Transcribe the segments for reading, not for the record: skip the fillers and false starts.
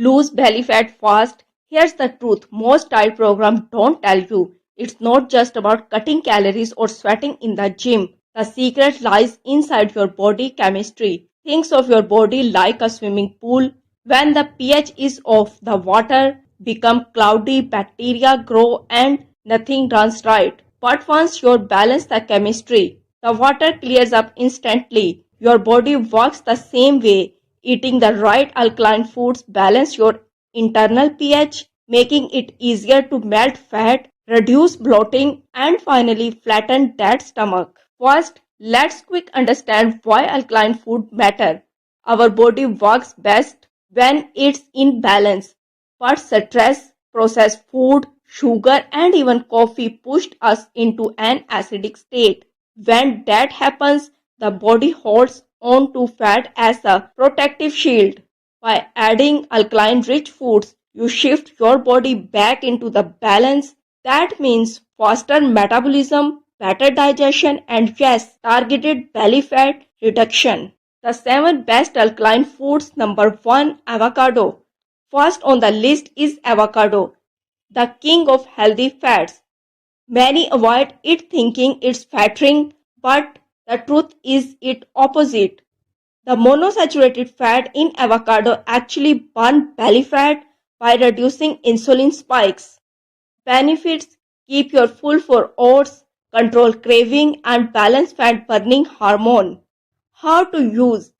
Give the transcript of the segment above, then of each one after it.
Lose belly fat fast. Here's the truth. Most diet programs don't tell you. It's not just about cutting calories or sweating in the gym. The secret lies inside your body chemistry. Think of your body like a swimming pool. When the pH is off, the water becomes cloudy, bacteria grow, and nothing runs right. But once you balance the chemistry, the water clears up instantly. Your body works the same way. Eating the right alkaline foods balance your internal pH, making it easier to melt fat, reduce bloating, and finally flatten that stomach. First, let's quick understand why alkaline food matter. Our body works best when it's in balance, but stress, processed food, sugar, and even coffee pushed us into an acidic state. When that happens, the body holds on to fat as a protective shield. By adding alkaline-rich foods, you shift your body back into the balance. That means faster metabolism, better digestion, and yes, targeted belly fat reduction. The 7 best alkaline foods. Number 1. Avocado. First on the list is avocado, the king of healthy fats. Many avoid it thinking it's fattening, but the truth is its opposite. The monosaturated fat in avocado actually burn belly fat by reducing insulin spikes. Benefits: keep you full for hours, control craving, and balance fat burning hormone. How to use: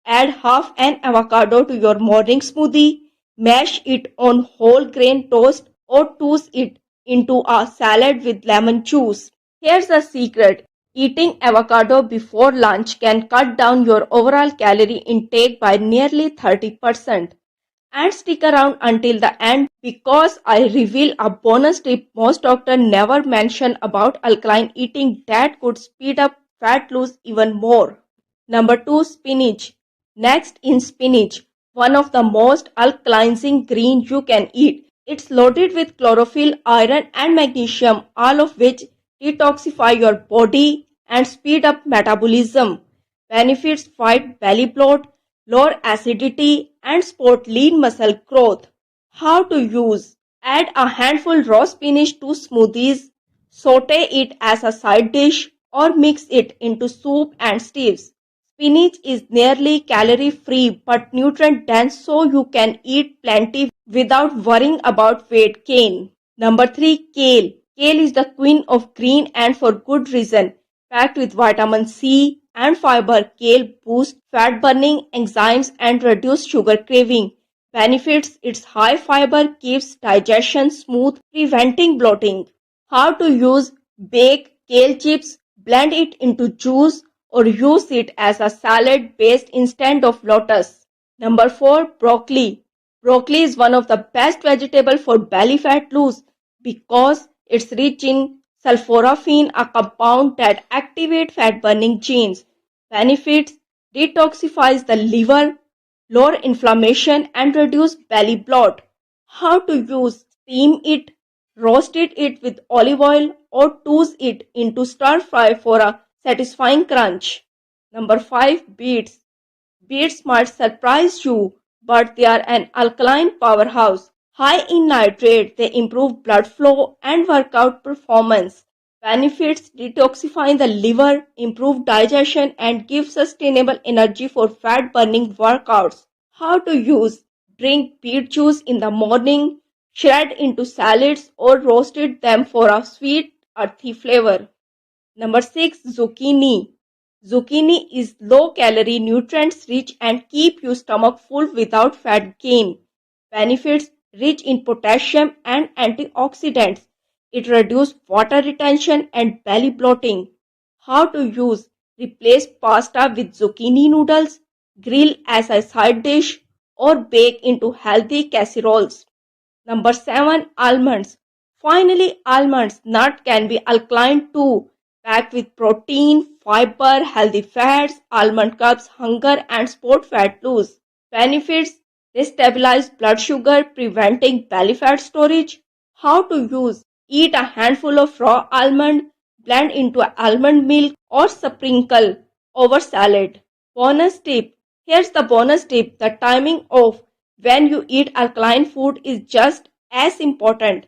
add half an avocado to your morning smoothie, mash it on whole grain toast, or toss it into a salad with lemon juice. Here's the secret: eating avocado before lunch can cut down your overall calorie intake by nearly 30%. And stick around until the end because I reveal a bonus tip most doctors never mention about alkaline eating that could speed up fat loss even more. Number 2. Spinach. Next in spinach, one of the most alkalizing green you can eat. It's loaded with chlorophyll, iron and magnesium, all of which detoxify your body and speed up metabolism. Benefits: fight belly bloat, lower acidity, and support lean muscle growth. How to use: add a handful raw spinach to smoothies, saute it as a side dish, or mix it into soup and stews. Spinach is nearly calorie-free but nutrient-dense, so you can eat plenty without worrying about weight gain. Number 3. Kale. Kale is the queen of green and for good reason. Packed with vitamin C and fiber, kale boosts fat burning enzymes and reduces sugar craving. Benefits: its high fiber keeps digestion smooth, preventing bloating. How to use: bake kale chips, blend it into juice, or use it as a salad base instead of lettuce. Number 4. Broccoli. Broccoli is one of the best vegetables for belly fat loss because it's rich in sulforaphane, a compound that activates fat-burning genes. Benefits: detoxifies the liver, lower inflammation, and reduce belly bloat. How to use: steam it, roasted it with olive oil, or toss it into stir fry for a satisfying crunch. Number 5. Beets. Beets might surprise you, but they are an alkaline powerhouse. High in nitrate, they improve blood flow and workout performance. Benefits: detoxify the liver, improve digestion, and give sustainable energy for fat-burning workouts. How to use: drink beet juice in the morning, shred into salads, or roasted them for a sweet, earthy flavor. Number 6. Zucchini. Zucchini is low-calorie, nutrients-rich, and keep your stomach full without fat gain. Benefits: rich in potassium and antioxidants. It reduces water retention and belly bloating. How to use: replace pasta with zucchini noodles, grill as a side dish, or bake into healthy casseroles. Number 7. Almonds. Finally, almonds nut can be alkaline too, packed with protein, fiber, healthy fats. Almond curbs hunger and support fat loss. Benefits: they stabilize blood sugar, preventing belly fat storage. How to use: eat a handful of raw almond, blend into almond milk, or sprinkle over salad. Bonus tip. Here's the bonus tip: the timing of when you eat alkaline food is just as important.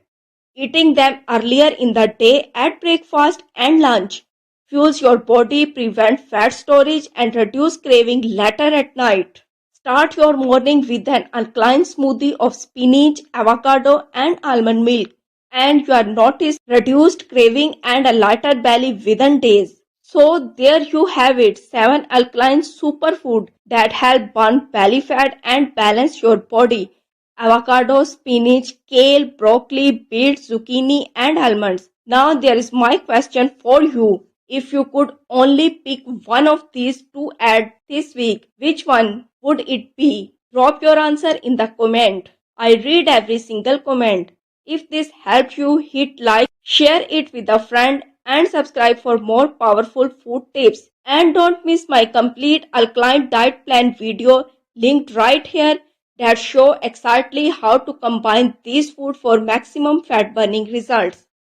Eating them earlier in the day at breakfast and lunch fuels your body, prevent fat storage and reduce craving later at night. Start your morning with an alkaline smoothie of spinach, avocado and almond milk and you are notice reduced craving and a lighter belly within days. So there you have it, 7 alkaline superfood that help burn belly fat and balance your body. Avocado, spinach, kale, broccoli, beets, zucchini and almonds. Now there is my question for you. If you could only pick one of these to add this week, which one would it be? Drop your answer in the comment. I read every single comment. If this helped you, hit like, share it with a friend and subscribe for more powerful food tips. And don't miss my complete alkaline diet plan video linked right here that show exactly how to combine these food for maximum fat burning results.